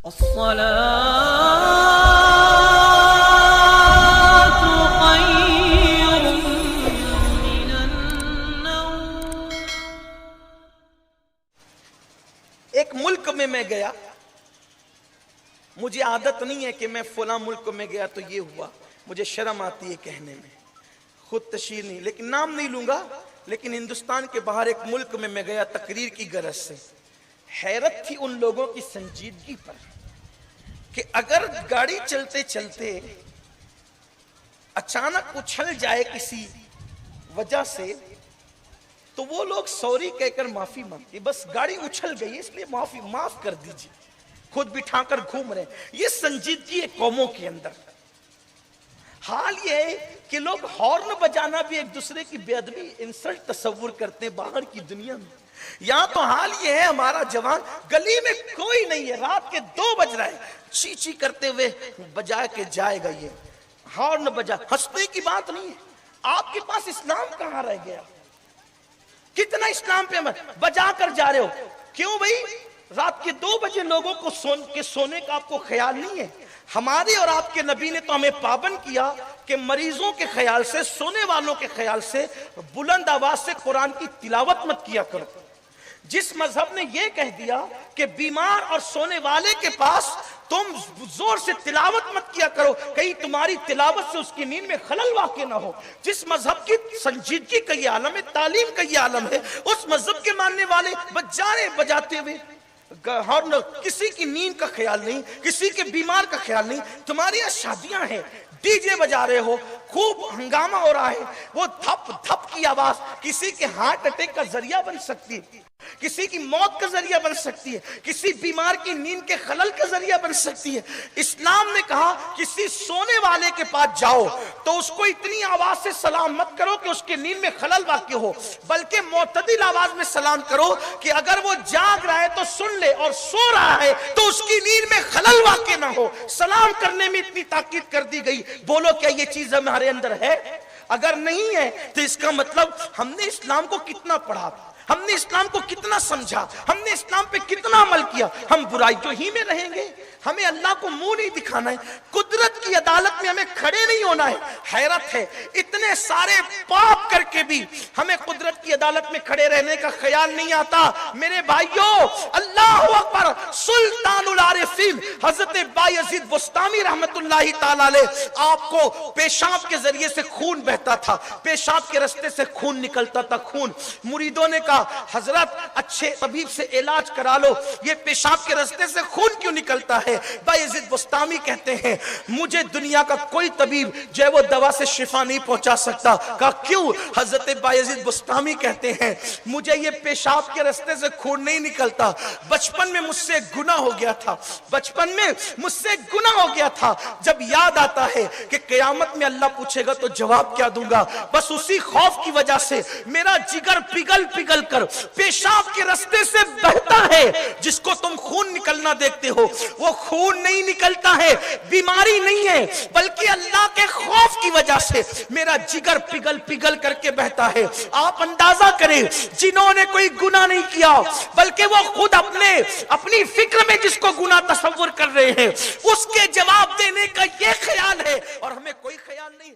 الصلاة خير من النوم۔ ایک ملک میں گیا، مجھے عادت نہیں ہے کہ میں فلاں ملک میں گیا تو یہ ہوا، مجھے شرم آتی ہے کہنے میں، خود تشہیر نہیں، لیکن نام نہیں لوں گا، لیکن ہندوستان کے باہر ایک ملک میں گیا تقریر کی غرض سے۔ حیرت تھی ان لوگوں کی سنجیدگی پر کہ اگر گاڑی چلتے چلتے اچانک اچھل جائے کسی وجہ سے تو وہ لوگ سوری کہہ کر معافی مانگتے، بس گاڑی اچھل گئی اس لیے معاف کر دیجیے، خود بٹھا کر گھوم رہے ہیں۔ یہ سنجیدگی ہے قوموں کے اندر۔ حال یہ ہے کہ لوگ ہارن بجانا بھی ایک دوسرے کی بے ادبی، انسلٹ تصور کرتے ہیں باہر کی دنیا میں۔ یہاں تو حال یہ ہے ہمارا جوان گلی میں کوئی نہیں ہے، رات کے 2 بج رہے ہیں، چی چی کرتے ہوئے بجا کے جائے گا، یہ ہارن بجا، ہنسنے کی بات نہیں ہے۔ آپ کے پاس اسلام کہاں رہ گیا؟ کتنا اسلام پہ بجا کر جا رہے ہو؟ کیوں بھئی؟ رات کے 2 بجے لوگوں کو سونے کا آپ کو خیال نہیں ہے؟ ہمارے اور آپ کے نبی نے تو ہمیں پابند کیا کہ مریضوں کے خیال سے، سونے والوں کے خیال سے بلند آواز سے قرآن کی تلاوت مت کیا کرو۔ جس مذہب نے یہ کہہ دیا کہ بیمار اور سونے والے کے پاس تم زور سے تلاوت مت کیا کرو، کہیں تمہاری تلاوت سے اس کی نیند میں خلل واقع نہ ہو، جس مذہب کی سنجیدگی کا یہ عالم ہے، تعلیم کا یہ عالم ہے، اس مذہب کے ماننے والے بجاتے ہوئے کسی کی نیند کا خیال نہیں، کسی کے بیمار کا خیال نہیں۔ تمہاری یہاں شادیاں ہیں، ڈی جے بجا رہے ہو، خوب ہنگامہ ہو رہا ہے، وہ دھپ دھپ کی آواز کسی کے ہارٹ اٹیک کا ذریعہ بن سکتی ہے، کسی کی موت کا ذریعہ بن سکتی ہے، کسی بیمار کی نیند کے خلل کا ذریعہ بن سکتی ہے۔ اسلام نے کہا کسی سونے والے کے پاس جاؤ تو اس کو اتنی آواز سے سلام مت کرو کہ اس کی نیند میں خلل واقع ہو، بلکہ معتدل آواز میں سلام کرو کہ اگر وہ جاگ رہا ہے تو سن لے اور سو رہا ہے تو اس کی نیند میں خلل واقع نہ ہو۔ سلام کرنے میں اتنی تاکید کر دی گئی۔ بولو کیا یہ چیز ہمارے اندر ہے؟ اگر نہیں ہے تو اس کا مطلب ہم نے اسلام کو کتنا پڑھا، ہم نے اسلام کو کتنا سمجھا، ہم نے اسلام پہ کتنا عمل کیا۔ ہم برائیوں ہی میں رہیں گے، ہمیں اللہ کو منہ نہیں دکھانا ہے، قدرت کی عدالت میں ہمیں کھڑے نہیں ہونا ہے۔ حیرت ہے اتنے سارے پاپ کر کے بھی ہمیں قدرت کی عدالت میں کھڑے رہنے کا خیال نہیں آتا۔ میرے بھائیوں، اللہ اکبر، سلطان العارفین حضرت بایزید بسطامی رحمت اللہ تعالی علیہ، آپ کو پیشاب کے ذریعے سے خون بہتا تھا، پیشاب کے رستے سے خون نکلتا تھا، خون۔ مریدوں نے کہا حضرت اچھے طبیب سے علاج کرا لو، یہ پیشاب کے رستے سے خون کیوں نکلتا ہے؟ بایزید بسطامی کہتے ہیں مجھے دنیا کا کوئی طبیب جو ہے وہ دوا سے شفا نہیں پہنچا سکتا۔ کہا کیوں؟ حضرت بایزید بسطامی کہتے ہیں مجھے یہ پیشاب کے رستے سے خون نہیں نکلتا، بچپن میں مجھ سے گناہ ہو گیا تھا، بچپن میں مجھ سے گناہ ہو گیا تھا، جب یاد آتا ہے کہ قیامت میں اللہ پوچھے گا تو جواب کیا دوں گا، بس اسی خوف کی وجہ سے میرا جگر پگھل پگھل کر پیشاب کے رستے سے بہتا ہے۔ جس کو تم خون نکلنا دیکھتے ہو وہ خون نہیں نکلتا ہے، بیماری نہیں ہے، بلکہ اللہ کے خوف کی وجہ سے میرا جگر پگھل پگھل کر کے بہتا ہے۔ آپ اندازہ کریں جنہوں نے کوئی گناہ نہیں کیا بلکہ وہ خود اپنی فکر میں جس کو گناہ تصور کر رہے ہیں اس کے جواب دینے کا یہ خیال ہے، اور ہمیں کوئی خیال نہیں۔